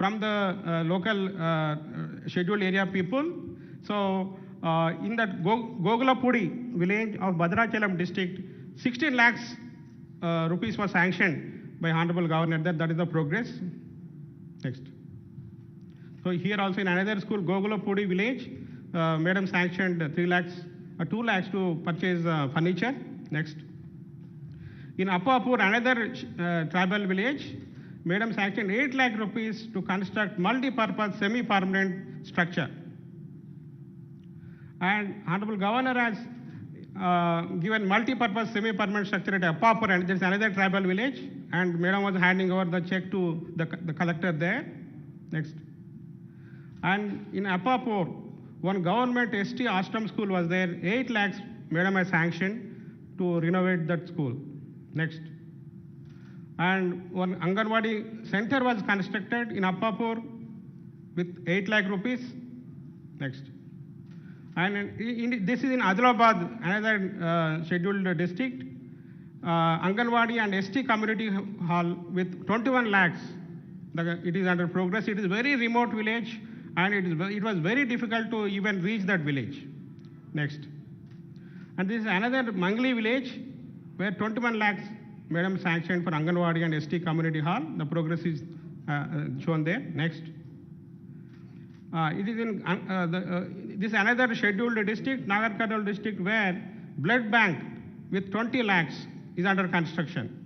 from the local scheduled area people. So in that Gogulapudi village of Bhadrachalam district, 16 lakhs rupees was sanctioned by Honorable Governor. That is the progress. Next. So here also in another school, Gogulapudi village, Madam sanctioned 2 lakhs to purchase furniture. Next. In Appapur, another tribal village, Madam sanctioned 8 lakh rupees to construct multi-purpose semi-permanent structure. And Honorable Governor has given multi-purpose semi-permanent structure at Appapur, and there is another tribal village, and Madam was handing over the check to the collector there. Next. And in Appapur, one government ST ashram school was there, 8 lakhs Madam has sanctioned to renovate that school. Next. And one Anganwadi center was constructed in Appapur with 8 lakh rupees. Next. And this is in Adilabad, another scheduled district. Anganwadi and ST community hall with 21 lakhs. It is under progress. It is a very remote village, and it was very difficult to even reach that village. Next. And this is another Mangli village where 21 lakhs Madam sanctioned for Anganwadi and ST community hall. The progress is shown there. Next. It is in this is another scheduled district, Nagarkarnal district, where blood bank with 20 lakhs is under construction.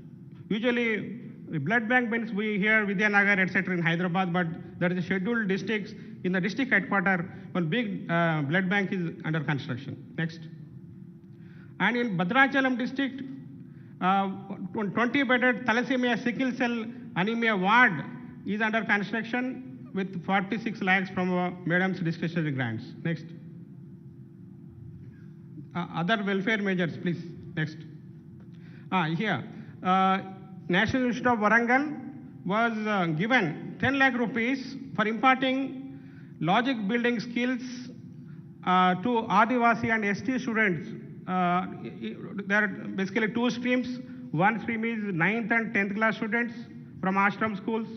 Usually, blood bank means we hear Vidyanagar, etc. in Hyderabad, but there is a scheduled districts. In the district headquarters, one big blood bank is under construction. Next. And in Bhadrachalam district, 20-bedded thalassemia sickle cell anemia ward is under construction with 46 lakhs from Madam's discretionary grants. Next. Other welfare measures, please. Next. Here, National Institute of Warangal was given 10 lakh rupees for imparting logic building skills to Adivasi and ST students. There are basically 2 streams. One stream is 9th and 10th class students from ashram schools.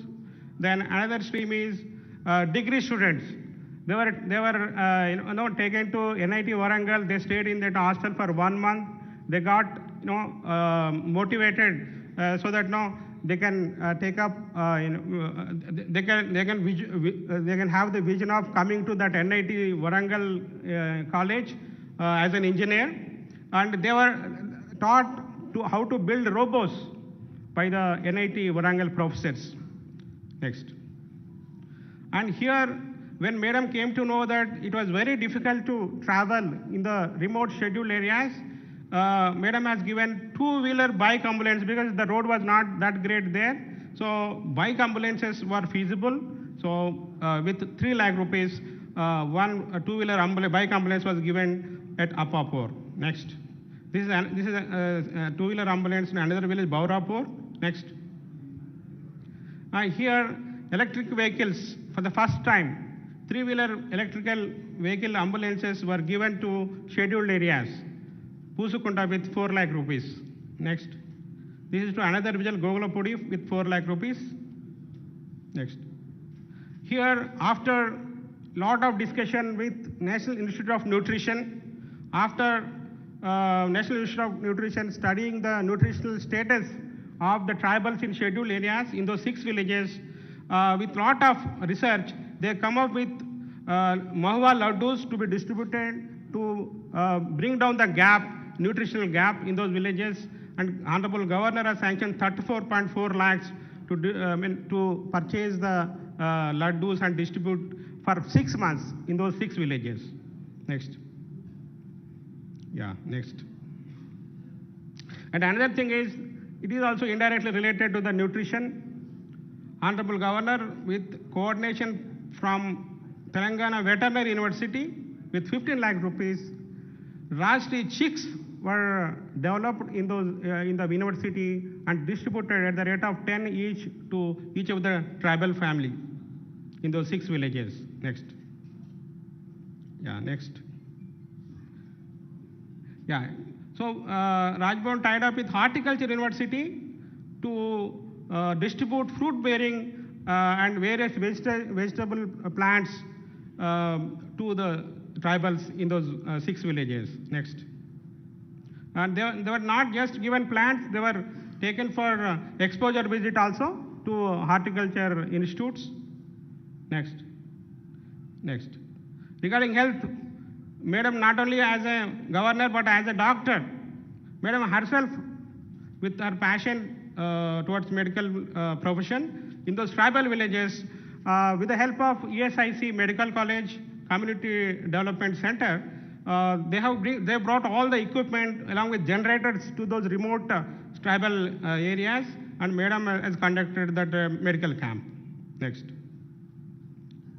Then another stream is degree students. They were taken to NIT Warangal. They stayed in that hostel for 1 month. They got motivated so that they can take up they can have the vision of coming to that NIT Warangal college as an engineer, and they were taught how to build robots by the NIT Warangal professors. Next. And here, when Madam came to know that it was very difficult to travel in the remote scheduled areas, Madam has given 2-wheeler bike ambulance because the road was not that great there. So bike ambulances were feasible. So with 3 lakh rupees, one 2-wheeler bike ambulance was given at Appapur. Next. This is a 2-wheeler ambulance in another village, Baurapur. Next. Here, electric vehicles for the first time. 3-wheeler electrical vehicle ambulances were given to scheduled areas. Pusukunda with 4 lakh rupees. Next. This is to another village, Gogulapudi, with 4 lakh rupees. Next. Here, after lot of discussion with National Institute of Nutrition, after National Institute of Nutrition studying the nutritional status of the tribals in scheduled areas in those 6 villages, with lot of research, they come up with Mahua laddus to be distributed to bring down the gap, nutritional gap in those villages. And Honorable Governor has sanctioned 34.4 lakhs to purchase the laddus and distribute for 6 months in those 6 villages. Next. Yeah, next. And another thing is, it is also indirectly related to the nutrition. Honorable Governor, with coordination from Telangana Veterinary University, with 15 lakh rupees, Rashtriya chicks were developed in the university and distributed at the rate of 10 each to each of the tribal family in those 6 villages. Next. Yeah, next. Yeah. So Rajbhavan tied up with Horticulture University to distribute fruit-bearing and various vegetable plants to the tribals in those 6 villages. Next. And they were not just given plants, they were taken for exposure visit also to horticulture institutes. Next. Next. Regarding health, Madam not only as a governor but as a doctor, Madam herself with her passion towards medical profession in those tribal villages, with the help of ESIC Medical College Community Development Center, they brought all the equipment along with generators to those remote tribal areas, and Madam has conducted that medical camp. Next.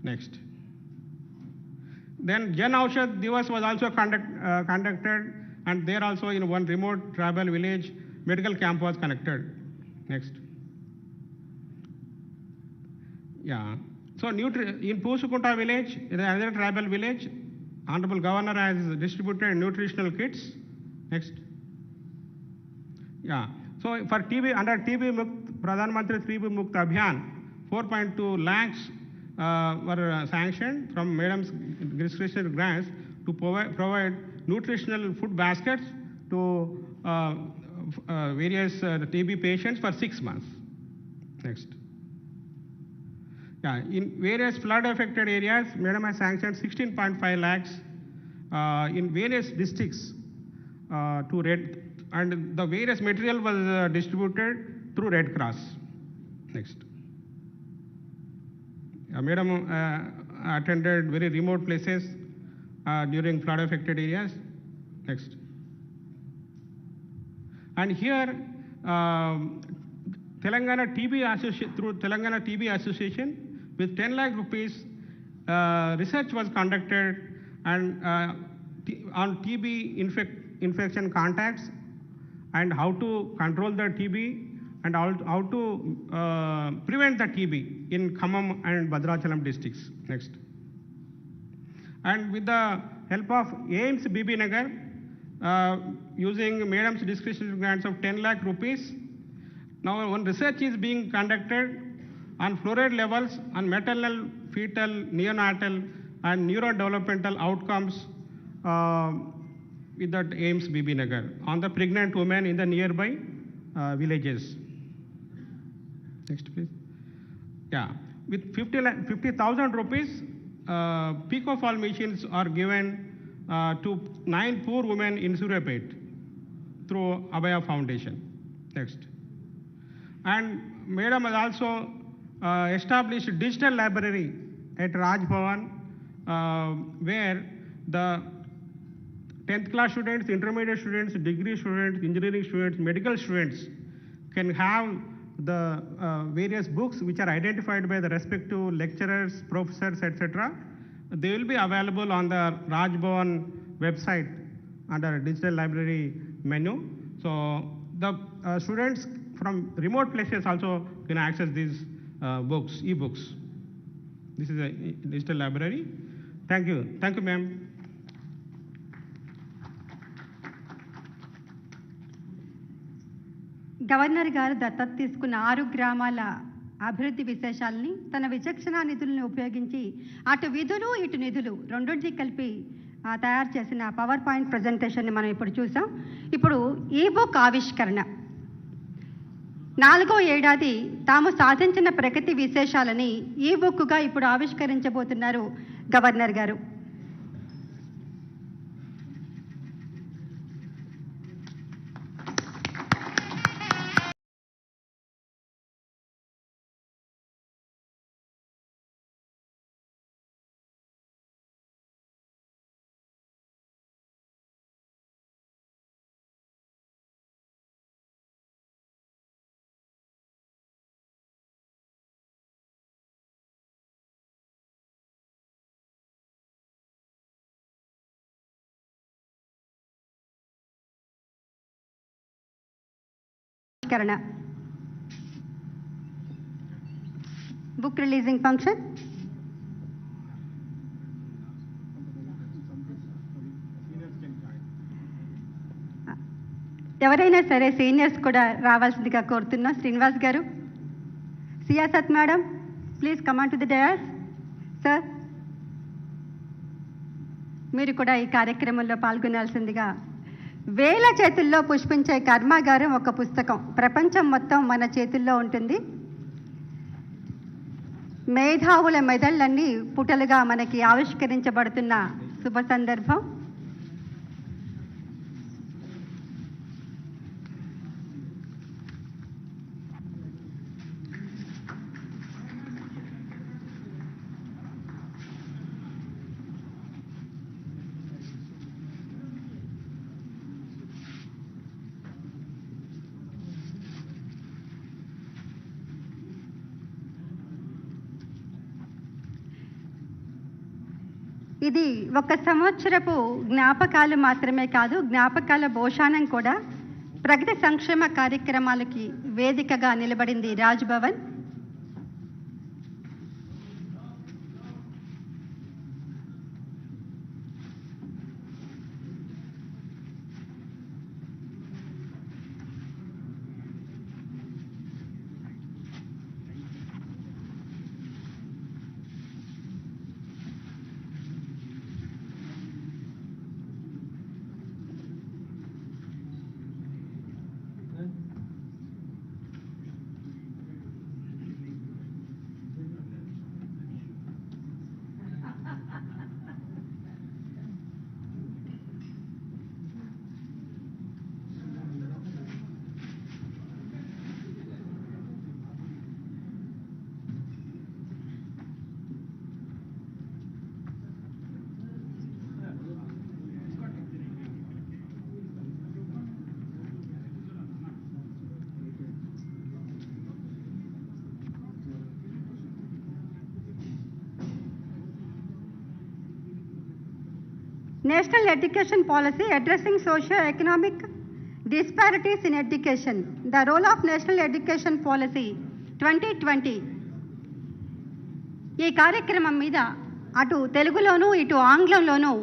Next. Then Jan Aushadh Divas was also conducted, and there also in one remote tribal village, medical camp was conducted. Next. Yeah. So in Pusukunta village, another tribal village, Honorable Governor has distributed nutritional kits. Next. Yeah. So for TB, under TB Mukt, Pradhan Mantri TB Mukt Abhiyan, 4.2 lakhs were sanctioned from Madam's discretionary grants to provide nutritional food baskets to various TB patients for 6 months. Next. Yeah, in various flood-affected areas, Madam has sanctioned 16.5 lakhs in various districts to Red, and the various material was distributed through Red Cross. Next. Madam attended very remote places during flood-affected areas. Next. And here, Telangana TB through Telangana TB Association, with 10 lakh rupees, research was conducted and on TB infection contacts and how to control the TB and how to prevent the TB in Khammam and Bhadrachalam districts. Next. And with the help of AIMS BB Nagar, using Madam's discretionary grants of 10 lakh rupees, now one research is being conducted on fluoride levels on maternal, fetal, neonatal and neurodevelopmental outcomes with that AIMS BB Nagar on the pregnant women in the nearby villages. Next, please. Yeah, with 50,000 rupees, picofall machines are given to 9 poor women in Surapet through Abhaya Foundation. Next. And Madam has also established a digital library at Raj Bhavan, where the 10th class students, intermediate students, degree students, engineering students, medical students can have the various books which are identified by the respective lecturers, professors, etc. They will be available on the Raj Bhavan website under digital library menu. So the students from remote places also can access these books, e-books. This is a digital library. Thank you. Thank you, ma'am. Governor గారు దత్తత తీసుకున్న 6 గ్రామాల అభివృద్ధి విశేషాలని తన విచక్షణ నిధులను ఉపయోగించి అటు విధులు ఇటు నిధులు రెండింటికి కలిపి తయారు చేసిన పవర్ పాయింట్ ప్రజెంటేషన్ని మనం ఇప్పుడు చూసాం. ఇప్పుడు ఈ బుక్ ఆవిష్కరణ 4వ ఏడాది తాము సాధించిన ప్రగతి విశేషాలని ఈ బుక్గా ఇప్పుడు ఆవిష్కరించబోతున్నారు గవర్నర్ గారు. బుక్ రిలీజింగ్ ఫంక్షన్ ఎవరైనా సరే సీనియర్స్ కూడా రావాల్సిందిగా కోరుతున్నా. శ్రీనివాస్ గారు, Siasat madam, please come on to the dais. Sir, మీరు కూడా ఈ కార్యక్రమంలో పాల్గొనాల్సిందిగా. వేల చేతుల్లో పుష్పించే కర్మాగారం ఒక పుస్తకం. ప్రపంచం మొత్తం మన చేతుల్లో ఉంటుంది. మేధావుల మెదళ్ళన్నీ పుటలుగా మనకి ఆవిష్కరించబడుతున్న శుభ సందర్భం. ఇది ఒక సంవత్సరపు జ్ఞాపకాలు మాత్రమే కాదు, జ్ఞాపకాల భోషాణం కూడా. ప్రగతి సంక్షేమ కార్యక్రమాలకి వేదికగా నిలబడింది Raj Bhavan. National Education Policy Addressing Socio-Economic Disparities in Education. The role of National Education Policy 2020. ఈ కార్యక్రమం మీద అటు తెలుగులోనూ ఇటు ఆంగ్లంలోనూ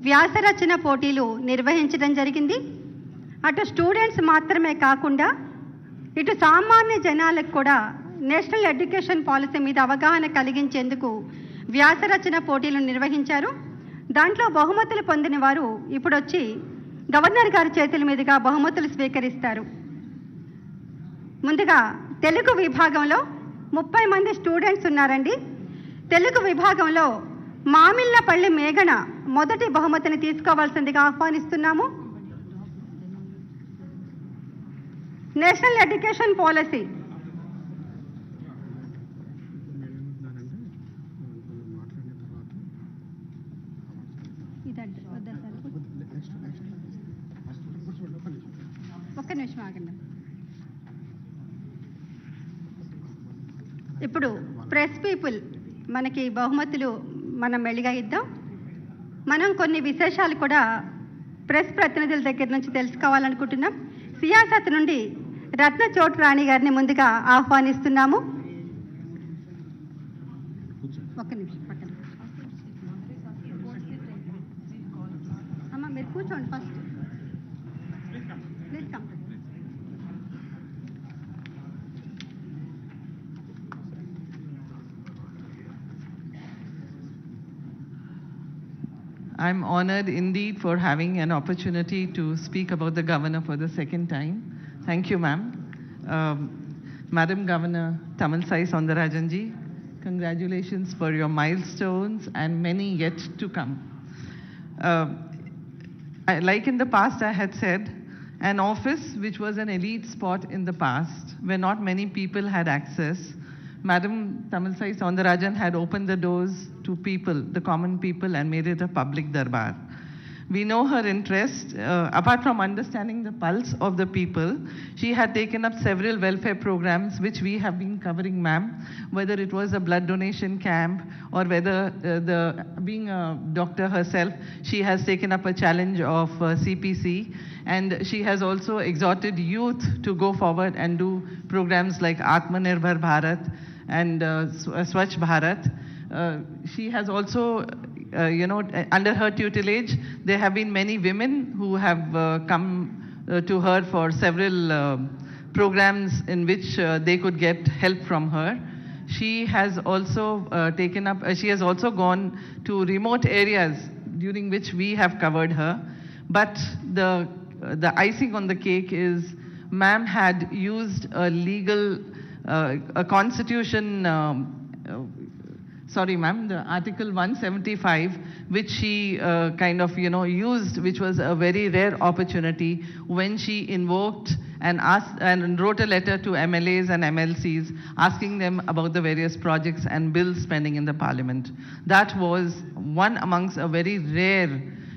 వ్యాసరచన పోటీలు నిర్వహించడం జరిగింది. అటు స్టూడెంట్స్ మాత్రమే కాకుండా ఇటు సామాన్య జనాలకు కూడా నేషనల్ ఎడ్యుకేషన్ పాలసీ మీద అవగాహన కలిగించేందుకు వ్యాసరచన పోటీలు నిర్వహించారు. దాంట్లో బహుమతులు పొందిన వారు ఇప్పుడు వచ్చి గవర్నర్ గారి చేతుల మీదుగా బహుమతులు స్వీకరిస్తారు. ముందుగా తెలుగు విభాగంలో 30 మంది స్టూడెంట్స్ ఉన్నారండి. తెలుగు విభాగంలో మామిళ్ళపల్లి మేఘన మొదటి బహుమతిని తీసుకోవాల్సిందిగా ఆహ్వానిస్తున్నాము. నేషనల్ ఎడ్యుకేషన్ పాలసీ ఒక్క నిమిషం ఆగండి. ఇప్పుడు ప్రెస్ పీపుల్ మనకి బహుమతులు మనం మెల్లిగా ఇద్దాం. మనం కొన్ని విశేషాలు కూడా ప్రెస్ ప్రతినిధుల దగ్గర నుంచి తెలుసుకోవాలనుకుంటున్నాం. సియాసత్ నుండి రత్న చోట్ రాణి గారిని ముందుగా ఆహ్వానిస్తున్నాము. ఒక్క నిమిషం పక్కన అమ్మ, మీరు కూర్చోండి first. Please come. I'm honored indeed for having an opportunity to speak about the Governor for the second time. Thank you, ma'am. Madam Governor Tamilisai Soundararajan ji, congratulations for your milestones and many yet to come. Like in the past I had said, an office which was an elite spot in the past, where not many people had access, Madam Tamilisai Soundararajan had opened the doors to people, the common people, and made it a public darbar. We know her interest. Apart from understanding the pulse of the people, she had taken up several welfare programs which we have been covering, ma'am, whether it was a blood donation camp or whether being a doctor herself, she has taken up a challenge of CPC, and she has also exhorted youth to go forward and do programs like Atmanirbhar Bharat and Swachh Bharat. She has also, under her tutelage, there have been many women who have come to her for several programs in which they could get help from her. she has also taken up, she has also gone to remote areas during which we have covered her. But the icing on the cake is ma'am had used a legal, a constitution, sorry ma'am, the Article 175, which she kind of, used, which was a very rare opportunity when she invoked and asked and wrote a letter to MLAs and MLCs asking them about the various projects and bills pending in the parliament. That was one amongst a very rare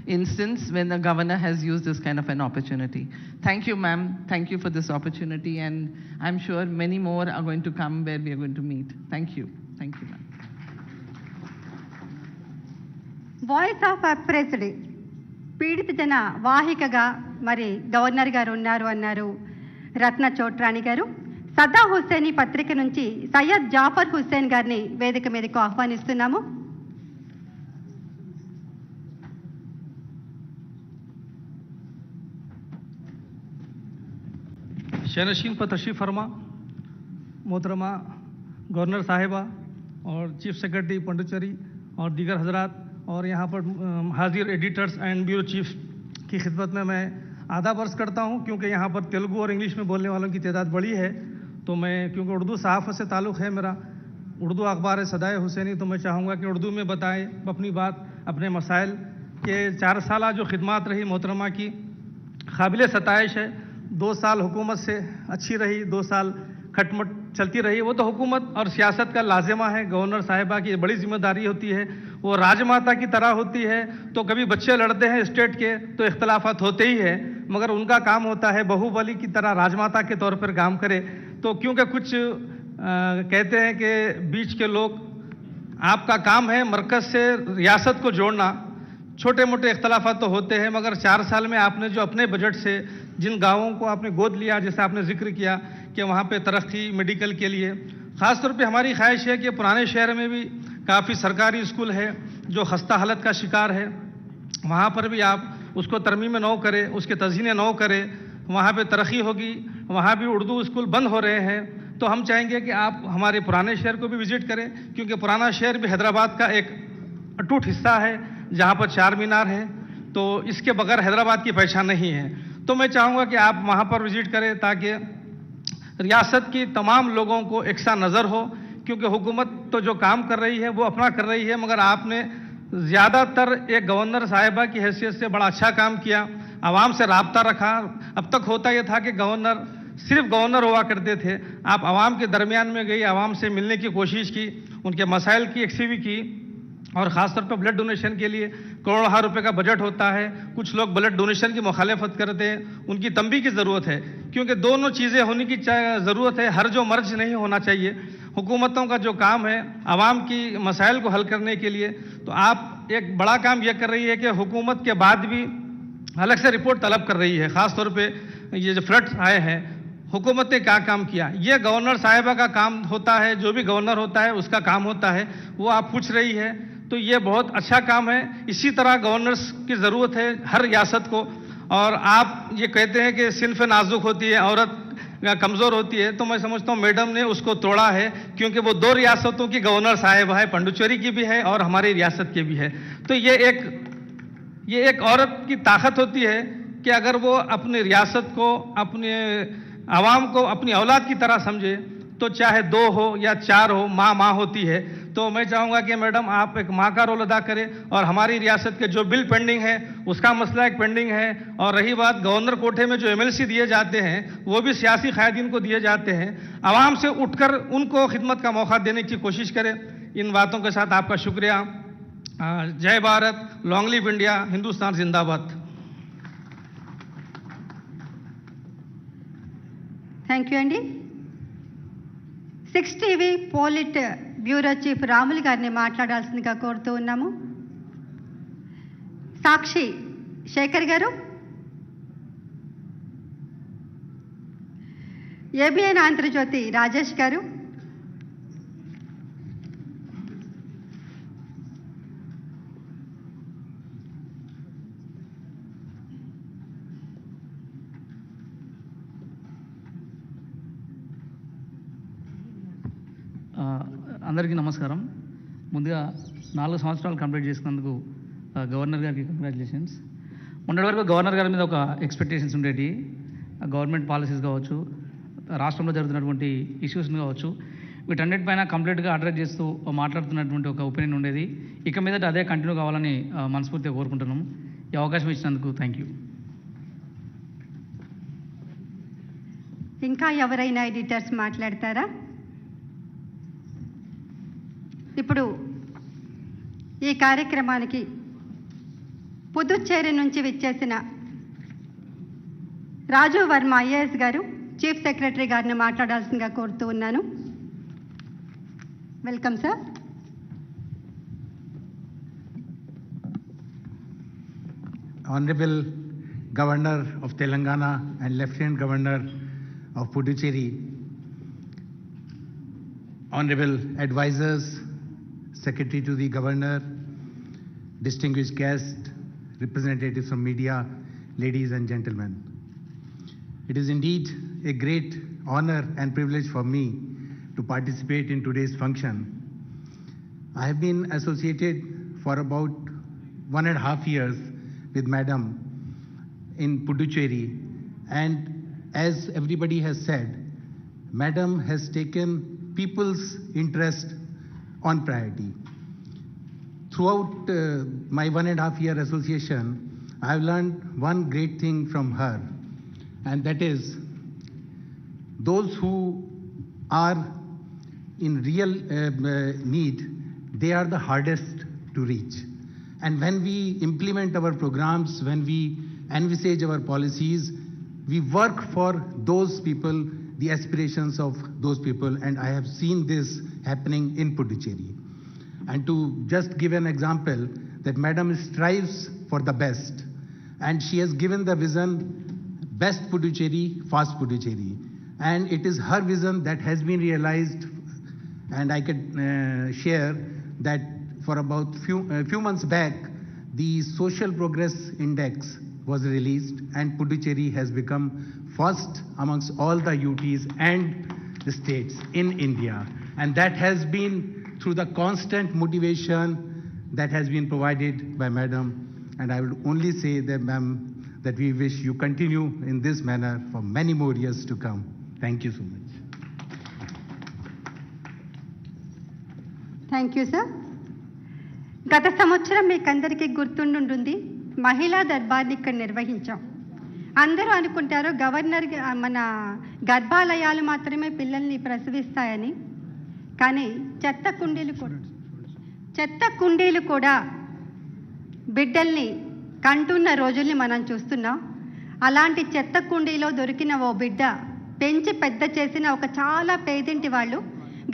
instance when the governor has used this kind of an opportunity. Thank you, ma'am. Thank you for this opportunity, and I'm sure many more are going to come where we are going to meet. Thank you. Thank you, ma'am. Voice of oppressed పీడిత జన వాహికగా మరి governor గారు ఉన్నారు అన్నారు రత్న చోట్రాణి గారు. సదా హుస్సేని పత్రిక నుంచి సయ్యద్ జాఫర్ హుస్సేన్ గారిని వేదిక మీదకు ఆహ్వానిస్తున్నాము. शहनशीन पर तशरीफ़ फरमा मोहतरमा गवर्नर साहिबा और चीफ सेक्रेटरी पंडिचेरी और दीगर हजरात और यहाँ पर हाजिर एडिटर्स एंड ब्यूरो चीफ की खिदमत में मैं आदाब अर्ज़ करता हूँ, क्योंकि यहाँ पर तेलुगु और इंग्लिश में बोलने वालों की तादाद बड़ी है, तो मैं क्योंकि उर्दू सहाफ़त से ताल्लुक़ है मेरा, उर्दू अखबार है सदाए हुसैनी, तो मैं चाहूँगा कि उर्दू में बताएं अपनी बात, अपने मसाइल के 4 साल जो खिदमत रही मोहतरमा की काबिल सताइश है। 2 साल हुकूमत से अच्छी रही, 2 साल खटमट चलती रही, वो तो हुकूमत और सियासत का लाजिमा है। गवर्नर साहिबा की बड़ी जिम्मेदारी होती है, वो राजमाता की तरह होती है। तो कभी बच्चे लड़ते हैं स्टेट के तो इख्तलाफात होते ही है, मगर उनका काम होता है बाहुबली की तरह राजमाता के तौर पर काम करे। तो क्योंकि कुछ कहते हैं कि बीच के लोग, आपका काम है मरकज़ से रियासत को जोड़ना, छोटे मोटे इख्तलाफात तो होते हैं, मगर 4 साल में आपने जो अपने बजट से जिन गाँवों को आपने गोद लिया, जैसे आपने जिक्र किया कि वहाँ पे तरक्की मेडिकल के लिए, ख़ास तौर पे हमारी ख्वाहिश है कि पुराने शहर में भी काफ़ी सरकारी स्कूल है जो खस्ता हालत का शिकार है, वहाँ पर भी आप उसको तरमीम नौ करें, उसके तज़हीन नौ करें, वहाँ पे तरक्की होगी। वहाँ भी उर्दू स्कूल बंद हो रहे हैं, तो हम चाहेंगे कि आप हमारे पुराने शहर को भी विज़िट करें, क्योंकि पुराना शहर भी हैदराबाद का एक अटूट हिस्सा है जहाँ पर 4 मीनार है, तो इसके बगैर हैदराबाद की पहचान नहीं है। तो मैं चाहूँगा कि आप वहाँ पर विज़िट करें ताकि रियासत की तमाम लोगों को एकसा नज़र हो, क्योंकि हुकूमत तो जो काम कर रही है वो अपना कर रही है, मगर आपने ज़्यादातर एक गवर्नर साहिबा की हैसियत से बड़ा अच्छा काम किया, आवाम से राब्ता रखा। अब तक होता यह था कि गवर्नर सिर्फ गवर्नर हुआ करते थे, आप आवाम के दरमियान में गई, आवाम से मिलने की कोशिश की, उनके मसाइल की एक्सीवी की, और ख़ास तौर पर ब्लड डोनेशन के लिए करोड़ों रुपए का बजट होता है। कुछ लोग ब्लड डोनेशन की मुखालफत करते हैं, उनकी तंबी की ज़रूरत है, क्योंकि दोनों चीज़ें होने की ज़रूरत है, हर जो मर्ज नहीं होना चाहिए। हुकूमतों का जो काम है आवाम की मसाइल को हल करने के लिए, तो आप एक बड़ा काम यह कर रही है कि हुकूमत के बाद भी अलग से रिपोर्ट तलब कर रही है। ख़ास तौर पर ये जो फ्लड्स आए हैं, हुकूमत ने क्या काम किया, ये गवर्नर साहिबा का काम होता है, जो भी गवर्नर होता है उसका काम होता है, वो आप पूछ रही है, तो ये बहुत अच्छा काम है। इसी तरह गवर्नर्स की ज़रूरत है हर रियासत को। और आप ये कहते हैं कि सिन्फ नाजुक होती है, औरत कमज़ोर होती है, तो मैं समझता हूँ मैडम ने उसको तोड़ा है, क्योंकि वो 2 रियासतों की गवर्नर साहिबा है, पंडुचेरी की भी है और हमारी रियासत की भी है। तो ये एक औरत की ताकत होती है कि अगर वो अपनी रियासत को, अपने आवाम को अपनी औलाद की तरह समझे, तो चाहे 2 हो या 4 हो, माँ होती है। तो मैं चाहूँगा कि मैडम आप एक माँ का रोल अदा करें, और हमारी रियासत के जो बिल पेंडिंग है उसका मसला एक पेंडिंग है। और रही बात गवर्नर कोठे में जो MLC दिए जाते हैं, वो भी सियासी कायदीन को दिए जाते हैं, आवाम से उठकर उनको खिदमत का मौका देने की कोशिश करें। इन बातों के साथ आपका शुक्रिया। जय Bharat, long live India, Hindustan जिंदाबाद। థ్యాంక్ యూ అండి. 6 TV polit bureau chief Ramulu గారిని మాట్లాడాల్సిందిగా కోరుతూ ఉన్నాము. సాక్షి శేఖర్ గారు, ఏబిఎన్ ఆంధ్రజ్యోతి రాజేష్ గారు, అందరికీ నమస్కారం. ముందుగా 4 సంవత్సరాలు కంప్లీట్ చేసినందుకు గవర్నర్ గారికి కంగ్రాచులేషన్స్. మొన్నటి వరకు గవర్నర్ గారి మీద ఒక ఎక్స్పెక్టేషన్స్ ఉండేవి. గవర్నమెంట్ పాలసీస్ కావచ్చు, రాష్ట్రంలో జరుగుతున్నటువంటి ఇష్యూస్ని కావచ్చు, వీటన్నిటిపైన కంప్లీట్గా అడ్రస్ చేస్తూ మాట్లాడుతున్నటువంటి ఒక ఒపీనియన్ ఉండేది. ఇక మీదట అదే కంటిన్యూ కావాలని మనస్ఫూర్తిగా కోరుకుంటున్నాం. ఈ అవకాశం ఇచ్చినందుకు థ్యాంక్ యూ. ఇంకా ఎవరైనా ఎడిటర్స్ మాట్లాడతారా? ఇప్పుడు ఈ కార్యక్రమానికి పుదుచ్చేరి నుంచి విచ్చేసిన రాజు వర్మ ఐఏఎస్ గారు చీఫ్ సెక్రటరీ గారిని మాట్లాడాల్సిందిగా కోరుతూ ఉన్నాను. Welcome sir. Honorable Governor of Telangana and Lieutenant Governor of Puducherry, Honorable Advisors, Secretary to the Governor, distinguished guests, representatives from media, ladies and gentlemen. It is indeed a great honor and privilege for me to participate in today's function. I have been associated for about 1.5 years with Madam in Puducherry, and as everybody has said, Madam has taken people's interest on priority. Throughout my 1.5 year association, I have learned one great thing from her, and that is those who are in real need, they are the hardest to reach. And when we implement our programs, when we envisage our policies, we work for those people, the aspirations of those people, and I have seen this happening in Puducherry. And to just give an example, that Madam strives for the best, and she has given the vision, best Puducherry, fast Puducherry. And it is her vision that has been realized, and I could share that for about few months back, the Social Progress Index was released, and Puducherry has become first amongst all the UTs and the states in India. And that has been through the constant motivation that has been provided by Madam. And I would only say that, Ma'am, that we wish you continue in this manner for many more years to come. Thank you so much. Thank you sir. గత సంవత్సరం మీకందరికీ గుర్తుండుంటుంది, మహిళా దర్బార్ని ఇక్కడ నిర్వహించాం. అందరూ అనుకుంటారు governor మన గర్భాలయాలు మాత్రమే పిల్లల్ని ప్రసవిస్తాయని, కానీ చెత్త కుండీలు కూడా బిడ్డల్ని కంటున్న రోజుల్ని మనం చూస్తున్నాం. అలాంటి చెత్త కుండీలో దొరికిన ఓ బిడ్డ పెంచి పెద్ద చేసిన ఒక చాలా పేదింటి వాళ్ళు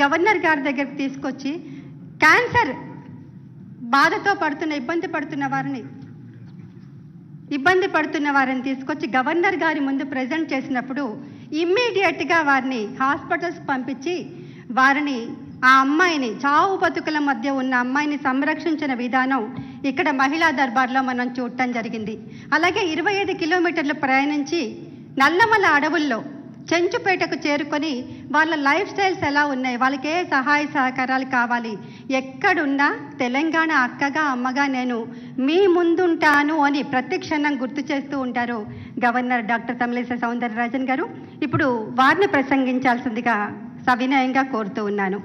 గవర్నర్ గారి దగ్గరికి తీసుకొచ్చి క్యాన్సర్ బాధతో ఇబ్బంది పడుతున్న వారిని తీసుకొచ్చి గవర్నర్ గారి ముందు ప్రజెంట్ చేసినప్పుడు ఇమ్మీడియట్గా వారిని హాస్పిటల్స్ పంపించి వారిని ఆ అమ్మాయిని, చావు బతుకుల మధ్య ఉన్న అమ్మాయిని సంరక్షించిన విధానం ఇక్కడ మహిళా దర్బార్లో మనం చూడటం జరిగింది. అలాగే 25 కిలోమీటర్లు ప్రయాణించి నల్లమల అడవుల్లో చెంచుపేటకు చేరుకొని వాళ్ళ లైఫ్ స్టైల్స్ ఎలా ఉన్నాయి, వాళ్ళకి ఏ సహాయ సహకారాలు కావాలి, ఎక్కడున్నా తెలంగాణ అక్కగా అమ్మగా నేను మీ ముందుంటాను అని ప్రతి క్షణం గుర్తు చేస్తూ ఉంటారు గవర్నర్ డాక్టర్ తమిళిసై సౌందరరాజన్ గారు. ఇప్పుడు వారిని ప్రసంగించాల్సిందిగా సవినయంగా కోరుతూ ఉన్నాను.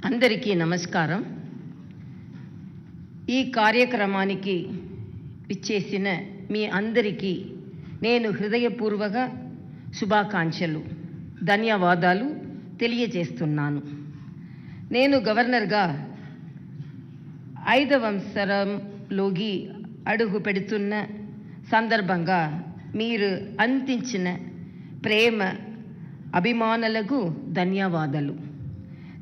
అందరికీ నమస్కారం. ఈ కార్యక్రమానికి విచ్చేసిన మీ అందరికీ నేను హృదయపూర్వక శుభాకాంక్షలు, ధన్యవాదాలు తెలియజేస్తున్నాను. నేను గవర్నర్గా 5వ సంవత్సరంలోకి అడుగు పెడుతున్న సందర్భంగా మీరు అందించిన ప్రేమ అభిమానులకు ధన్యవాదాలు.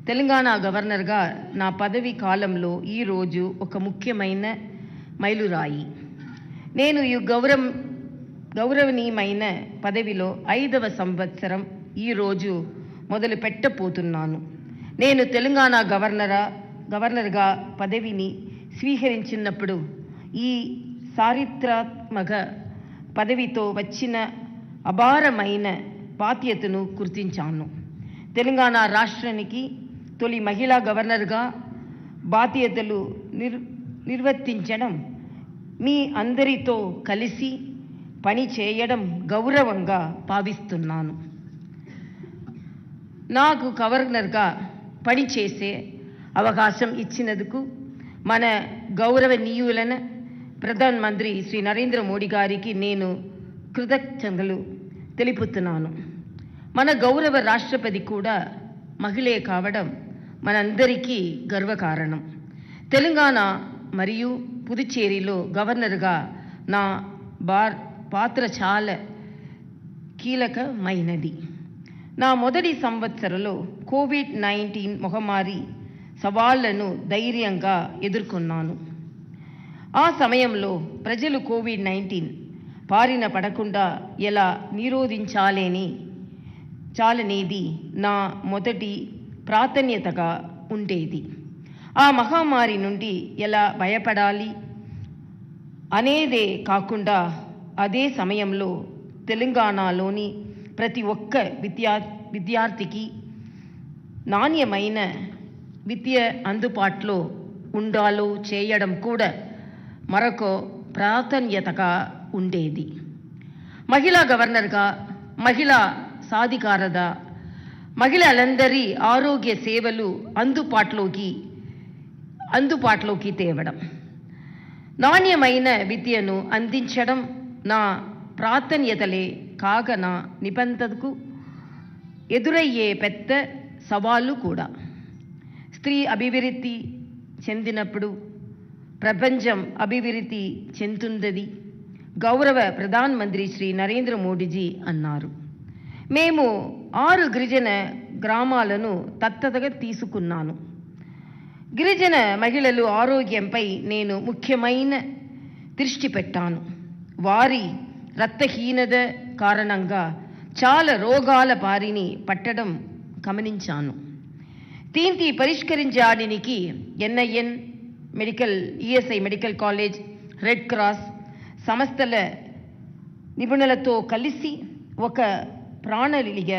తెలంగాణ గవర్నర్గా నా పదవి కాలంలో ఈరోజు ఒక ముఖ్యమైన మైలురాయి. నేను ఈ గౌరవనీయమైన పదవిలో 5వ సంవత్సరం ఈరోజు మొదలు పెట్టబోతున్నాను. నేను తెలంగాణ గవర్నర్గా పదవిని స్వీకరించినప్పుడు ఈ చారిత్రాత్మక పదవితో వచ్చిన అపారమైన బాధ్యతను గుర్తించాను. తెలంగాణ రాష్ట్రానికి తొలి మహిళా గవర్నర్గా బాధ్యతలు నిర్వర్తించడం, మీ అందరితో కలిసి పని చేయడం గౌరవంగా భావిస్తున్నాను. నాకు గవర్నర్గా పనిచేసే అవకాశం ఇచ్చినందుకు మన గౌరవనీయులైన ప్రధానమంత్రి శ్రీ నరేంద్ర మోడీ గారికి నేను కృతజ్ఞతలు తెలుపుతున్నాను. మన గౌరవ రాష్ట్రపతి కూడా మహిళే కావడం మనందరికీ గర్వకారణం. తెలంగాణ మరియు పుదుచ్చేరిలో గవర్నర్గా నా పాత్ర చాలా కీలకమైనది. నా మొదటి సంవత్సరంలో కోవిడ్-19 మహమ్మారి సవాళ్లను ధైర్యంగా ఎదుర్కొన్నాను. ఆ సమయంలో ప్రజలు కోవిడ్-19 బారిన పడకుండా ఎలా నిరోధించాలనేది నా మొదటి ప్రాధాన్యతగా ఉండేది. ఆ మహమ్మారి నుండి ఎలా భయపడాలి అనేదే కాకుండా అదే సమయంలో తెలంగాణలోని ప్రతి ఒక్క విద్యార్థికి నాణ్యమైన విద్య అందుబాటులో ఉండాలో చేయడం కూడా మరొక ప్రాధాన్యతగా ఉండేది. మహిళా గవర్నర్గా మహిళా సాధికారత, మహిళలందరి ఆరోగ్య సేవలు అందుబాటులోకి తేవడం, నాణ్యమైన విద్యను అందించడం నా ప్రాధాన్యతలే కాగా నా నిబంధనకు ఎదురయ్యే పెద్ద సవాళ్ళు కూడా. స్త్రీ అభివృద్ధి చెందినప్పుడు ప్రపంచం అభివృద్ధి చెందుతుంది, గౌరవ ప్రధానమంత్రి శ్రీ నరేంద్ర మోడీజీ అన్నారు. మేము 6 గిరిజన గ్రామాలను దత్తతగా తీసుకున్నాను. గిరిజన మహిళలు ఆరోగ్యంపై నేను ముఖ్యమైన దృష్టి పెట్టాను. వారి రక్తహీనత కారణంగా చాలా రోగాల బారిని పట్టడం గమనించాను. దీన్ని పరిష్కరించడానికి NIN ESI medical college, red cross సంస్థల నిపుణులతో కలిసి ఒక ప్రణాళిక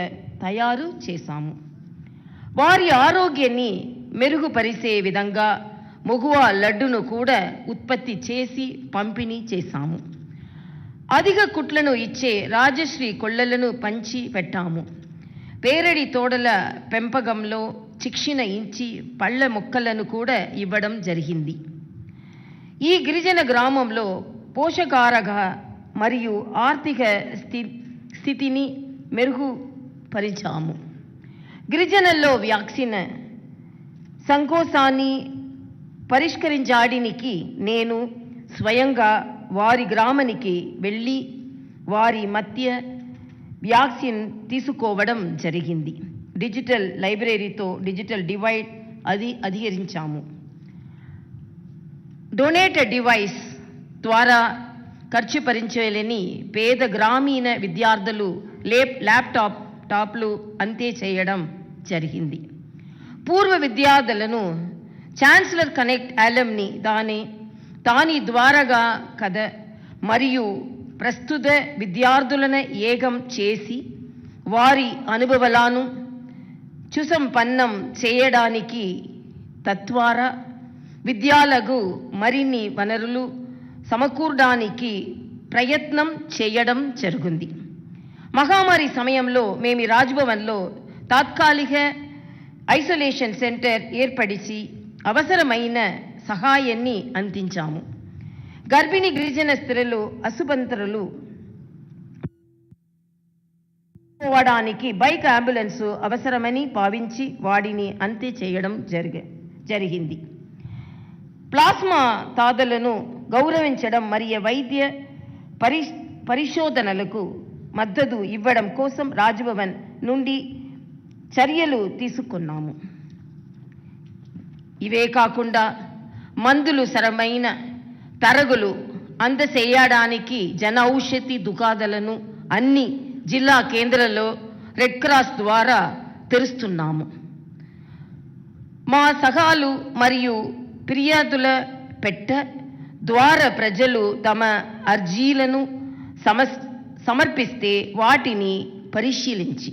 తయారు చేశాము. వారి ఆరోగ్యాన్ని మెరుగుపరిచే విధంగా మగువ లడ్డును కూడా ఉత్పత్తి చేసి పంపిణీ చేశాము. అధిక కుట్లను ఇచ్చే రాజశ్రీ కొళ్లను పంచి పెట్టాము. పేరడి తోటల పెంపకంలో శిక్షణ ఇచ్చి పళ్ళ మొక్కలను కూడా ఇవ్వడం జరిగింది. ఈ గిరిజన గ్రామంలో పోషకాహార మరియు ఆర్థిక స్థితిని మెరుగుపరిచాము. గిరిజనుల్లో వ్యాక్సిన్ సంకోచాన్ని పరిష్కరించడానికి నేను స్వయంగా వారి గ్రామానికి వెళ్ళి వారి మధ్య వ్యాక్సిన్ తీసుకోవడం జరిగింది. డిజిటల్ లైబ్రరీతో డిజిటల్ డివైడ్ అధిగరించాము. డొనేటెడ్ డివైస్ ద్వారా ఖర్చు భరించలేని పేద గ్రామీణ విద్యార్థులు ల్యాప్టాప్లు అందజేయడం జరిగింది. పూర్వ విద్యార్థులను ఛాన్సలర్ కనెక్ట్ అలమ్ని దాని ద్వారాగా కథ మరియు ప్రస్తుత విద్యార్థులను ఏకం చేసి వారి అనుభవాలను సుసంపన్నం చేయడానికి తద్వారా విద్యాలకు మరిన్ని వనరులు సమకూర్చడానికి ప్రయత్నం చేయడం జరిగింది. మహమ్మారి సమయంలో మేము రాజ్భవన్లో తాత్కాలిక ఐసోలేషన్ సెంటర్ ఏర్పడిచి అవసరమైన సహాయాన్ని అందించాము. గర్భిణీ గిరిజన స్త్రీలు అసుపంత్రులు పోవడానికి బైక్ అంబులెన్స్ అవసరమని భావించి వాడిని అందజేయడం జరిగింది. ప్లాస్మా దాతలను గౌరవించడం మరియు వైద్య పరిశోధనలకు మద్దతు ఇవ్వడం కోసం రాజ్భవన్ నుండి చర్యలు తీసుకున్నాము. ఇవే కాకుండా మందులు సరమైన తరగులు అందజేయడానికి జన ఔషధి దుకాణాలను అన్ని జిల్లా కేంద్రాల్లో రెడ్ క్రాస్ ద్వారా తెరుస్తున్నాము. మా సహాలు మరియు ఫిర్యాదుల పెట్ట ద్వారా ప్రజలు తమ అర్జీలను సమర్పిస్తే వాటిని పరిశీలించి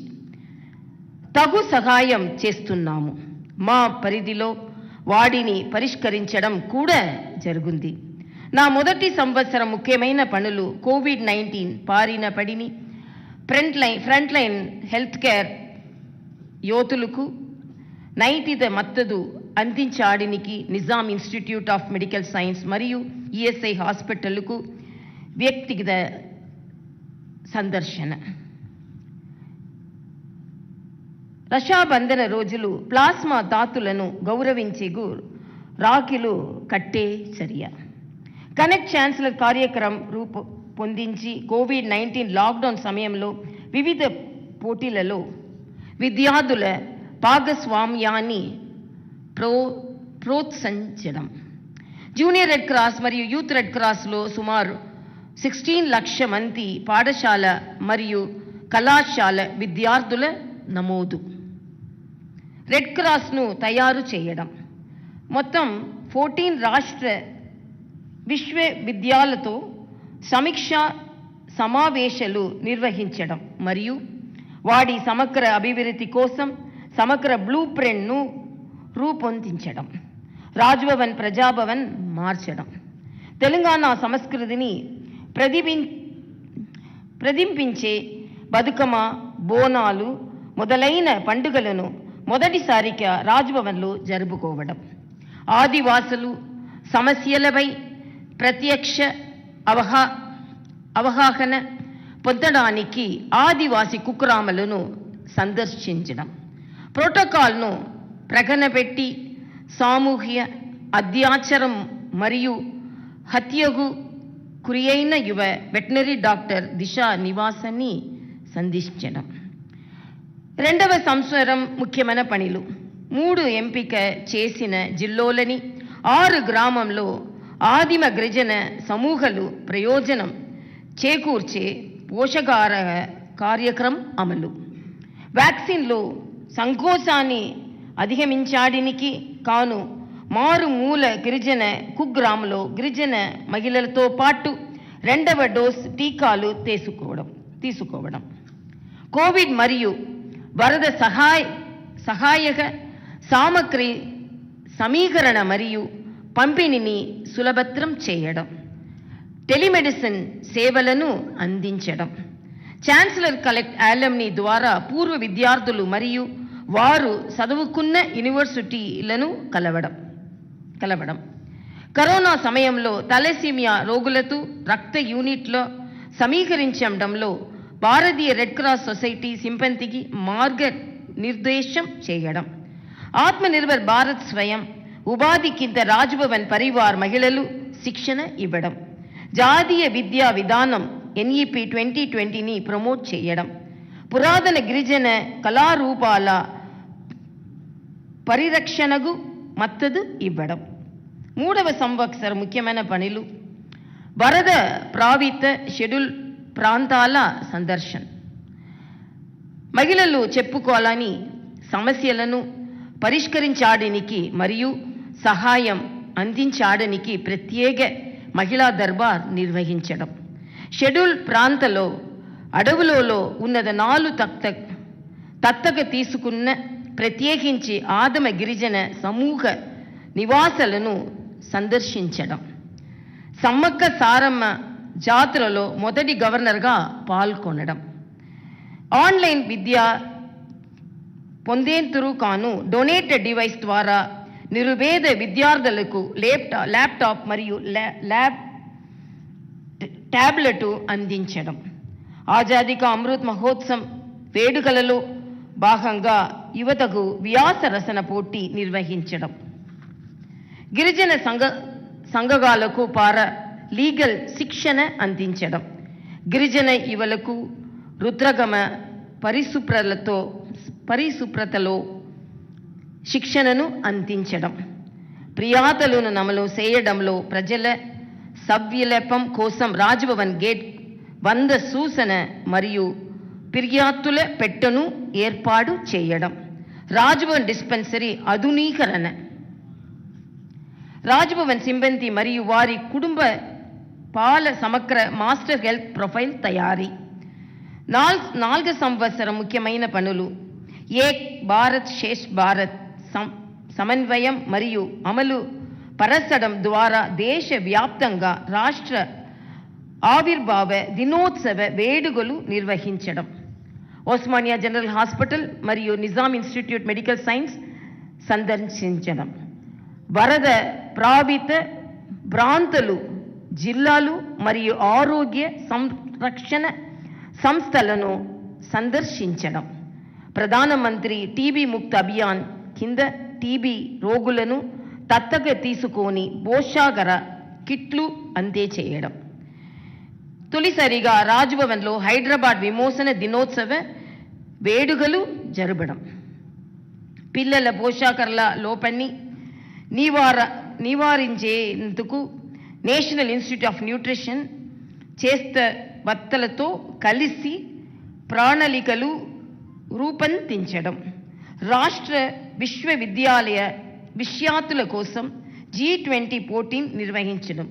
తగు సహాయం చేస్తున్నాము. మా పరిధిలో వాటిని పరిష్కరించడం కూడా జరుగుతుంది. నా మొదటి సంవత్సరం ముఖ్యమైన పనులు కోవిడ్-19 బారిన పడిని ఫ్రంట్ లైన్ హెల్త్ కేర్ యోధులకు నైతిక మద్దతు అందించడానికి Nizam institute of medical science మరియు ఈఎస్ఐ హాస్పిటళ్లకు వ్యక్తిగత సందర్శన. రక్షాబంధన రోజులు ప్లాస్మా దాతలను గౌరవించే రాఖీలు కట్టే చర్య. కనెక్ట్ ఛాన్సలర్ కార్యక్రమం రూపొందించి కోవిడ్-19 లాక్డౌన్ సమయంలో వివిధ పోటీలలో విద్యార్థుల భాగస్వామ్యాన్ని ప్రోత్సహించడం. జూనియర్ రెడ్ క్రాస్ మరియు యూత్ రెడ్ క్రాస్లో సుమారు 16 లక్షల మంది పాఠశాల మరియు కళాశాల విద్యార్థుల నమోదు. రెడ్ క్రాస్ను తయారు చేయడం. మొత్తం 14 రాష్ట్ర విశ్వవిద్యాలయాలతో సమీక్ష సమావేశాలు నిర్వహించడం మరియు వాటి సమగ్ర అభివృద్ధి కోసం సమగ్ర బ్లూ ప్రింట్ను రూపొందించడం. రాజ్భవన్ ప్రజాభవన్ మార్చడం. తెలంగాణ సంస్కృతిని ప్రతిబింబించే బతుకమ్మ, బోనాలు మొదలైన పండుగలను మొదటిసారిగా రాజ్భవన్లో జరుపుకోవడం. ఆదివాసులు సమస్యలపై ప్రత్యక్ష అవగాహన పొందడానికి ఆదివాసీ కుగ్రామాలను సందర్శించడం. ప్రోటోకాల్ను ప్రకటనపెట్టి సామూహిక అత్యాచారం మరియు హత్యకు గురైన యువ వెటనరీ డాక్టర్ దిశా నివాసాన్ని సందర్శించడం. 2వ సంవత్సరం ముఖ్యమైన పనులు. 3 ఎంపిక చేసిన జిల్లాలని 6 గ్రామంలో ఆదిమ గిరిజన సమూహాలు ప్రయోజనం చేకూర్చే పోషకాహార కార్యక్రమం అమలు. వ్యాక్సిన్లో సంకోచాన్ని అధిగమించడానికి కాను మారుమూల గిరిజన కుగ్రామంలో గిరిజన మహిళలతో పాటు 2వ డోస్ టీకాలు తీసుకోవడం. కోవిడ్ మరియు వరద సహాయక సామగ్రి సమీకరణ మరియు పంపిణీని సులభతరం చేయడం. టెలిమెడిసిన్ సేవలను అందించడం. ఛాన్సలర్ కలెక్ట్ అలమ్ని ద్వారా పూర్వ విద్యార్థులు మరియు వారు చదువుకున్న యూనివర్సిటీలను కలవడం. కరోనా సమయంలో తలసీమియా రోగులతో రక్త యూనిట్లో సమీకరించడంలో భారతీయ రెడ్ క్రాస్ సొసైటీ సిబ్బందికి మార్గనిర్దేశం చేయడం. ఆత్మనిర్భర్ భారత్ స్వయం ఉపాధి కింద రాజ్భవన్ పరివార్ మహిళలు శిక్షణ ఇవ్వడం. జాతీయ విద్యా విధానం NEP 2020ని ప్రమోట్ చేయడం. పురాతన గిరిజన కళారూపాల పరిరక్షణకు మద్దతు ఇవ్వడం. 3వ సంవత్సరం ముఖ్యమైన పనులు. వరద ప్రభావిత షెడ్యూల్ ప్రాంతాల సందర్శన. మహిళలు చెప్పుకోవాలని సమస్యలను పరిష్కరించడానికి మరియు సహాయం అందించడానికి ప్రత్యేక మహిళా దర్బార్ నిర్వహించడం. షెడ్యూల్ ప్రాంతంలో అడవులలో ఉన్నది 4 దత్తత తీసుకున్న ప్రత్యేకించి ఆదిమ గిరిజన సమూహ నివాసాలను సందర్శించడం. సమ్మక్క సారమ్మ జాతరలో మొదటి గవర్నర్గా పాల్గొనడం. ఆన్లైన్ విద్య పొందేందుకు కాను డొనేటెడ్ డివైస్ ద్వారా నిరుపేద విద్యార్థులకు ల్యాప్టాప్ మరియు ట్యాబ్లెట్ అందించడం. ఆజాదీ కా అమృత్ మహోత్సవం వేడుకలలో భాగంగా యువతకు వ్యాస రచన పోటీ నిర్వహించడం. గిరిజన సంఘాలకు లీగల్ శిక్షణ అందించడం. గిరిజన యువలకు రుద్రగమ పరిశుభ్రతలో శిక్షణను అందించడం. ఫిర్యాదులను నమలు చేయడంలో ప్రజల సవ్యలపం కోసం రాజ్భవన్ గేట్ 100 సూచన మరియు ఫిర్యాదుల పెట్టెను ఏర్పాటు చేయడం. రాజ్భవన్ డిస్పెన్సరీ ఆధునీకరణ, రాజ్భవన్ సిబ్బంది మరియు వారి కుటుంబ పాల సమగ్ర మాస్టర్ హెల్త్ ప్రొఫైల్ తయారీ. 4 సంవత్సరం ముఖ్యమైన పనులు. ఏక్ భారత్ శ్రేష్ఠ్ భారత్ సమన్వయం మరియు అమలు పరచడం ద్వారా దేశవ్యాప్తంగా రాష్ట్ర ఆవిర్భావ దినోత్సవ వేడుకలు నిర్వహించడం. ఓస్మానియా జనరల్ హాస్పిటల్ మరియు నిజాం ఇన్స్టిట్యూట్ మెడికల్ సైన్స్ సందర్శించడం. వరద ప్రభావిత ప్రాంతాలు, జిల్లాలు మరియు ఆరోగ్య సంరక్షణ సంస్థలను సందర్శించడం. ప్రధానమంత్రి టీబీ ముక్త అభియాన్ కింద టీబీ రోగులను దత్తత తీసుకొని పోషకాహార కిట్లు అందజేయడం. తొలిసారిగా రాజ్భవన్లో హైదరాబాద్ విమోచన దినోత్సవ వేడుకలు జరపడం. పిల్లల పోషకాహార లోపాన్ని నివారించేందుకు నేషనల్ ఇన్స్టిట్యూట్ ఆఫ్ న్యూట్రిషన్ చేస్తవత్తలతో కలిసి ప్రణాళికలు రూపొందించడం. రాష్ట్ర విశ్వవిద్యాలయ విద్యార్థుల కోసం G20 పోటీ నిర్వహించడం.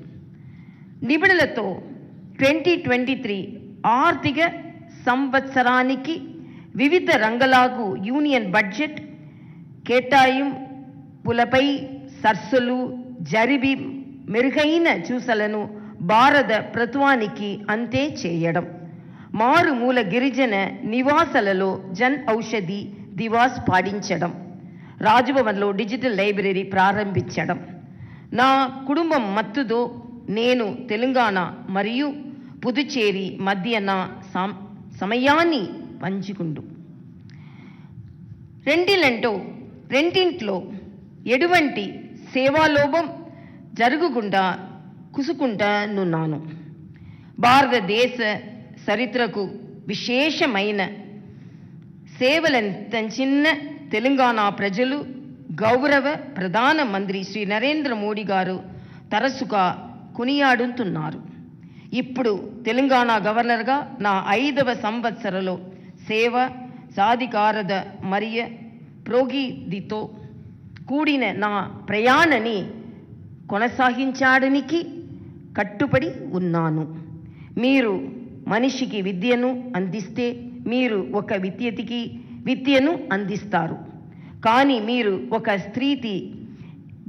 నిపుణులతో 2023 ఆర్థిక సంవత్సరానికి వివిధ రంగాలకు యూనియన్ బడ్జెట్ కేటాయింపులపై చర్చలు జరిపి మెరుగైన సూచనలను భారత ప్రభుత్వానికి అందజేయడం. మారుమూల గిరిజన నివాసాలలో జన్ ఔషధి దివాస్ పాటించడం. రాజ్భవన్లో డిజిటల్ లైబ్రరీ ప్రారంభించడం. నా కుటుంబం మద్దతుతో నేను తెలంగాణ మరియు పుదుచ్చేరి మధ్య నా సమయాన్ని పంచుకుంటూ రెండింట్లో ఎటువంటి సేవాలోభం జరగకుండా కుసుకుంటానున్నాను. భారతదేశ చరిత్రకు విశేషమైన సేవలందించిన తెలంగాణ ప్రజలు గౌరవ ప్రధానమంత్రి శ్రీ నరేంద్ర మోడీ గారు తరచుగా కొనియాడుతున్నారు. ఇప్పుడు తెలంగాణ గవర్నర్గా నా 5వ సంవత్సరంలో సేవ, సాధికారత మరియు ప్రోగిదితో కూడిన నా ప్రయాణాన్ని కొనసాగించడానికి కట్టుబడి ఉన్నాను. మీరు మనిషికి విద్యను అందిస్తే మీరు ఒక విద్యార్థికి విద్యను అందిస్తారు. కానీ మీరు ఒక స్త్రీకి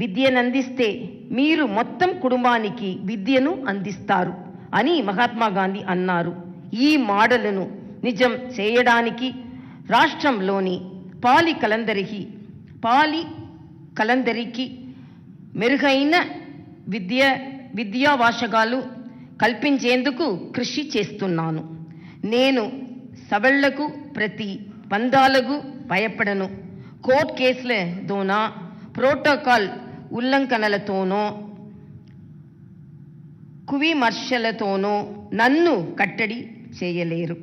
విద్యను అందిస్తే మీరు మొత్తం కుటుంబానికి విద్యను అందిస్తారు అని మహాత్మా గాంధీ అన్నారు. ఈ మోడల్ను నిజం చేయడానికి రాష్ట్రంలోని పాలి కలందరికి మెరుగైన విద్యావకాశాలు కల్పించేందుకు కృషి చేస్తున్నాను. నేను సవాళ్లకు ప్రతిబంధాలకు భయపడను. కోర్టు కేసులతోనో ప్రోటోకాల్ ఉల్లంఘనలతోనో కువిమర్శలతోనో నన్ను కట్టడి చేయలేరు.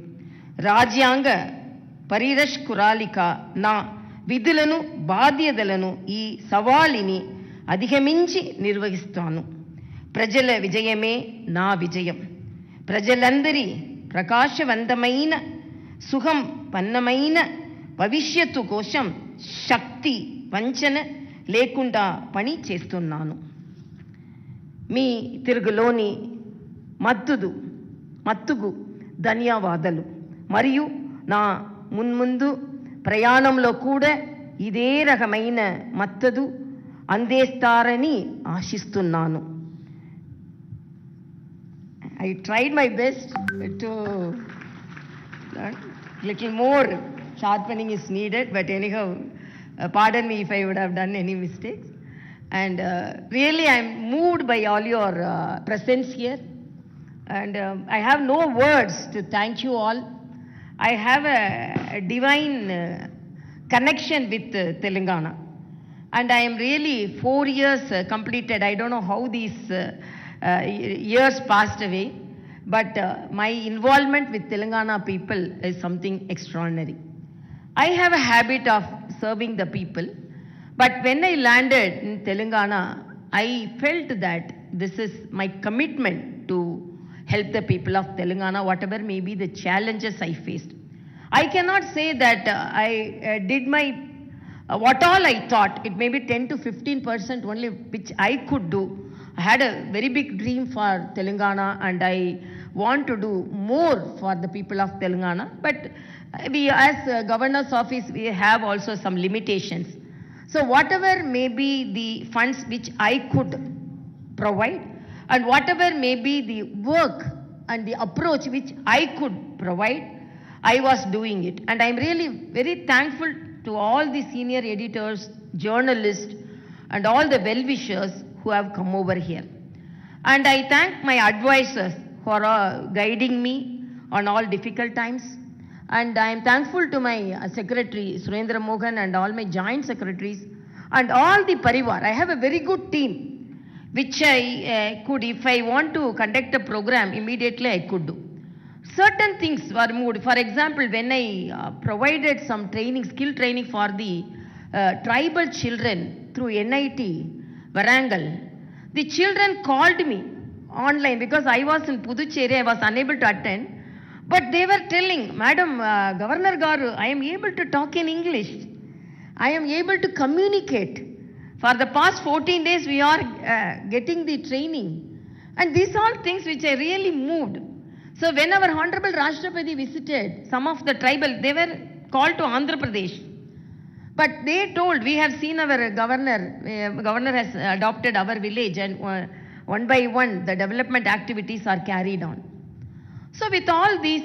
రాజ్యాంగ పరిరక్షకురాలిగా నా విధులను, బాధ్యతలను ఈ సవాలుని అధిగమించి నిర్వహిస్తాను. ప్రజల విజయమే నా విజయం. ప్రజలందరి ప్రకాశవంతమైన సుఖంపన్నమైన భవిష్యత్తు కోసం శక్తి వంచన లేకుండా పని చేస్తున్నాను. మీ తిరుగులోని మత్తుకు ధన్యవాదాలు. మరియు నా మున్ముందు ప్రయాణంలో కూడా ఇదే రకమైన మద్దతు అందిస్తారని ఆశిస్తున్నాను. I tried my best to learn. Little more sharpening is needed, but anyhow, pardon me if I would have done any mistakes. And really, I'm moved by all your presence here. And I have no words to thank you all. I have a divine connection with Telangana. And I am really 4 years completed. I don't know how these years passed away, but my involvement with Telangana people is something extraordinary. I have a habit of serving the people, but when I landed in Telangana, I felt that this is my commitment to help the people of Telangana, whatever may be the challenges I faced. I cannot say that I did my what all I thought, it may be 10 to 15% only which I could do. I had a very big dream for Telangana and I want to do more for the people of Telangana. But we, as governor's office, we have also some limitations. So whatever may be the funds which I could provide and whatever may be the work and the approach which I could provide, I was doing it. And I'm really very thankful to all the senior editors, journalists, and all the well-wishers who have come over here. And I thank my advisors for guiding me on all difficult times. And I am thankful to my secretary, Surendra Mohan, and all my joint secretaries, and all the Parivar. I have a very good team, which I could, if I want to conduct a program, immediately I could do. Certain things were moved. For example, when I provided some training, skill training for the tribal children through NIT, Varangal, the children called me online because I was in Puducherry, I was unable to attend. But they were telling, Madam, Governor Garu, I am able to talk in English. I am able to communicate. For the past 14 days, we are getting the training. And these are things which I really moved. So when our Honorable Rashtrapati visited, some of the tribal, they were called to Andhra Pradesh. But they told, we have seen our governor, governor has adopted our village and one by one the development activities are carried on. So with all these,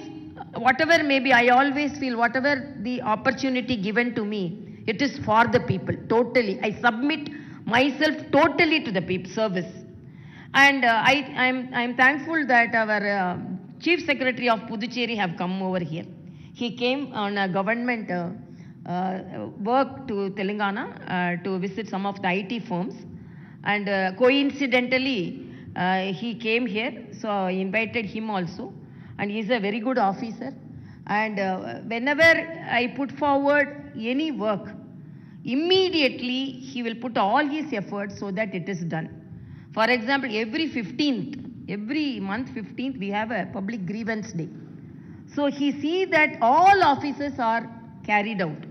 whatever maybe, I always feel whatever the opportunity given to me, it is for the people, totally. I submit myself totally to the people service. And I'm thankful that our Chief Secretary of Puducherry have come over here. He came on a government work to Telangana to visit some of the IT firms. And coincidentally, he came here, so I invited him also. And he is a very good officer. And whenever I put forward any work, immediately he will put all his efforts so that it is done. For example, every 15th, every month 15th, we have a public grievance day. So he sees that all offices are carried out,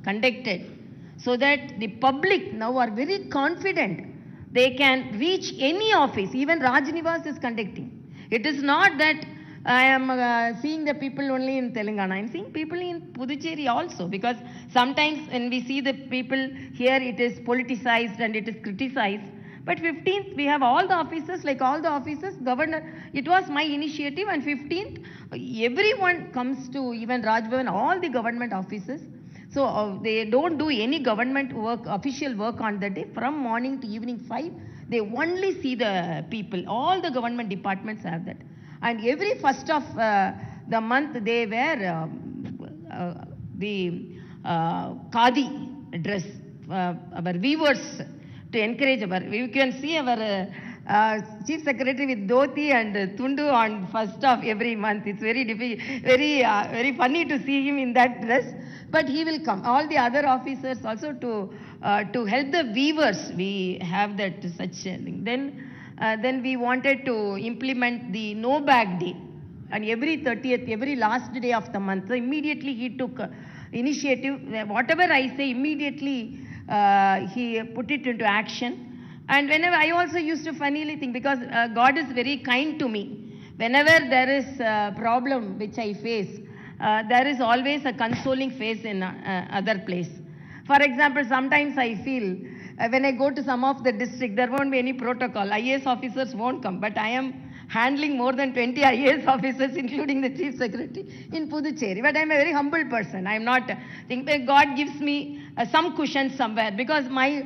conducted, so that the public now are very confident. They can reach any office, even Rajnivas is conducting. It is not that I am seeing the people only in Telangana. I am seeing people in Puducherry also, because sometimes when we see the people here, it is politicized and it is criticized. But 15th, we have all the officers, like all the officers, governor, it was my initiative, and 15th, everyone comes to even Rajbhavan, all the government offices. So they don't do any government work, official work on that day. From morning to evening 5, they only see the people. All the government departments have that. And every first of the month, they wear the khadi dress, our weavers, to encourage our, you can see our Chief Secretary with dhoti and tundu on first of every month. It's very funny to see him in that dress. But he will come. All the other officers also to help the weavers. We have that such thing. Then we wanted to implement the no bag day. And every 30th, every last day of the month, so immediately he took initiative. Whatever I say, immediately he put it into action. And whenever, I also used to funnily think, because God is very kind to me. Whenever there is a problem which I face, there is always a consoling face in other place. For example, sometimes I feel when I go to some of the district, there won't be any protocol. IAS officers won't come, but I am handling more than 20 IAS officers, including the Chief Secretary in Puducherry. But I'm a very humble person. I'm not, think that God gives me some cushion somewhere, because my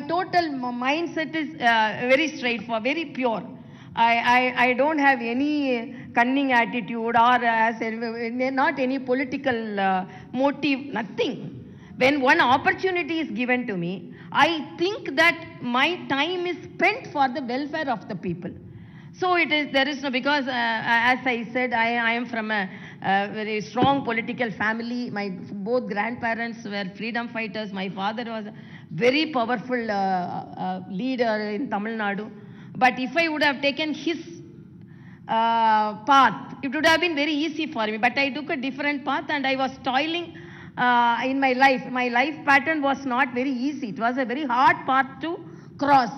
total mindset is very straightforward, very pure. I don't have any cunning attitude or not any political motive, nothing. When one opportunity is given to me, I think that my time is spent for the welfare of the people. So it is, there is no, because as I said, I am from a very strong political family. My both grandparents were freedom fighters. My father was a very powerful leader in Tamil Nadu. But if I would have taken his path, it would have been very easy for me. But I took a different path, and I was toiling in my life. My life pattern was not very easy. It was a very hard path to cross.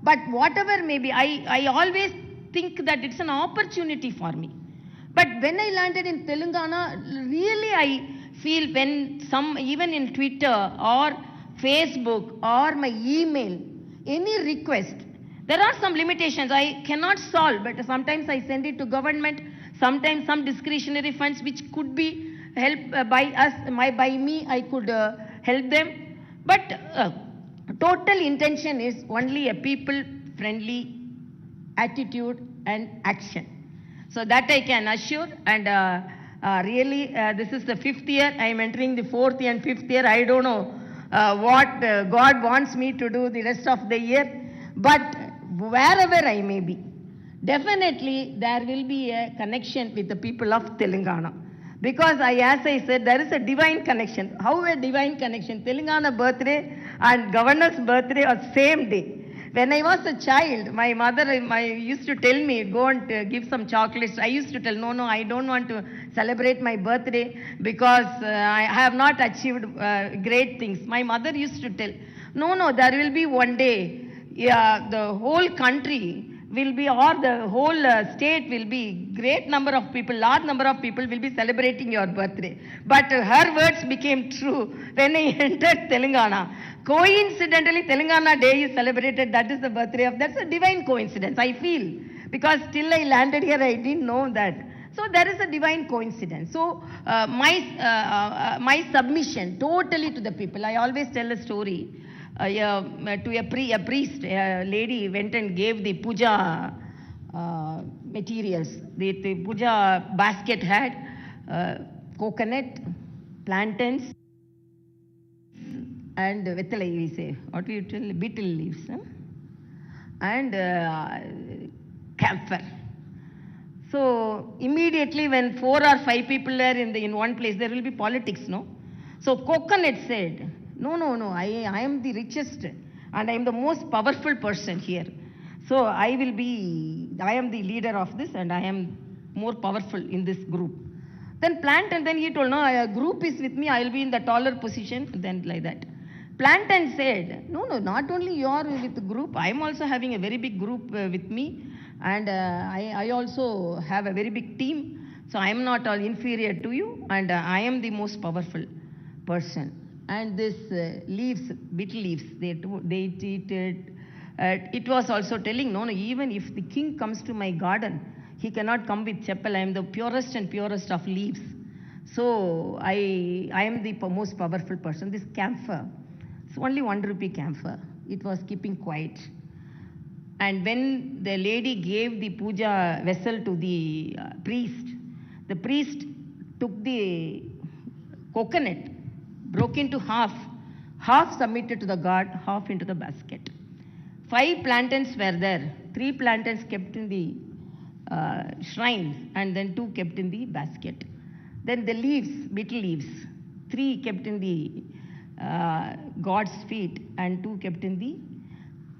But whatever may be, I always think that it's an opportunity for me. But when I landed in Telangana, really I feel when even in Twitter or Facebook or my email, any request, there are some limitations I cannot solve, but sometimes I send it to government, sometimes some discretionary funds which could be helped by us, by me, I could help them. But total intention is only a people-friendly attitude and action. So that I can assure, and really this is the 5th year, I am entering the 4th and 5th year. I don't know what God wants me to do the rest of the year, but wherever I may be, definitely there will be a connection with the people of Telangana. Because as I said, there is a divine connection. How a divine connection? Telangana birthday and governor's birthday are same day. When I was a child, my mother used to tell me, go and give some chocolates. I used to tell, no, I don't want to celebrate my birthday because I have not achieved great things. My mother used to tell, no, there will be one day, the whole country will be, or the whole state will be, great number of people, large number of people will be celebrating your birthday. But her words became true when I entered Telangana. Coincidentally, Telangana Day is celebrated. That is the birthday of, that's a divine coincidence, I feel. Because till I landed here, I didn't know that. So there is a divine coincidence. So my submission totally to the people. I always tell a story. To a priest, a lady went and gave the puja materials. The puja basket had coconut, plantains, and we say, what we tell, betel leaves, and camphor. So immediately when 4 or 5 people are in one place, there will be politics, no? So coconut said, no, I am the richest and I am the most powerful person here. So I am the leader of this and I am more powerful in this group. Then plantain, then he told, no, a group is with me, I will be in the taller position, then like that. Plantain said, no, not only you are with the group, I am also having a very big group with me, and I also have a very big team, so I am not all inferior to you, and I am the most powerful person. And this leaves, betel leaves, they eat it. It was also telling, no, even if the king comes to my garden, he cannot come with chappal. I am the purest and purest of leaves. So I am the most powerful person. This camphor, it's only 1 rupee camphor. It was keeping quiet. And when the lady gave the puja vessel to the priest took the coconut, broke into half submitted to the god, half into the basket. 5 plantains were there. 3 plantains kept in the shrine, and then 2 kept in the basket. Then the leaves, betel leaves, 3 kept in the God's feet and 2 kept in the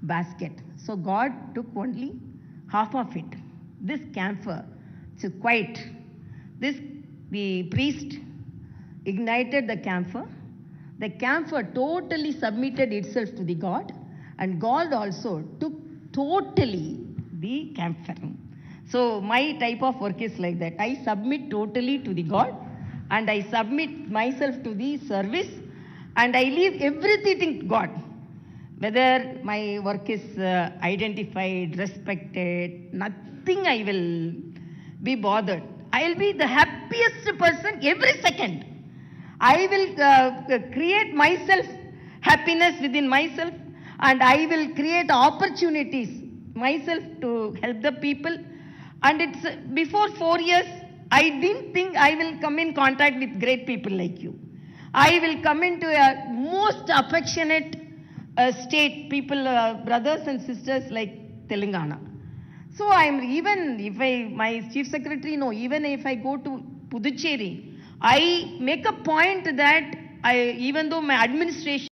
basket. So God took only half of it. This camphor, so quite. The priest ignited the camphor. The camphor totally submitted itself to the God, and God also took totally the camphor. So my type of work is like that. I submit totally to the God, and I submit myself to the service, and I leave everything to God. Whether my work is identified, respected, nothing I will be bothered. I will be the happiest person every second. I will create myself happiness within myself, and I will create opportunities myself to help the people. And it's before 4 years, I didn't think I will come in contact with great people like you. I will come into a most affectionate state, people, brothers and sisters like Telangana. So I'm, even if my chief secretary, no, even if I go to Puducherry, I make a point that even though my administration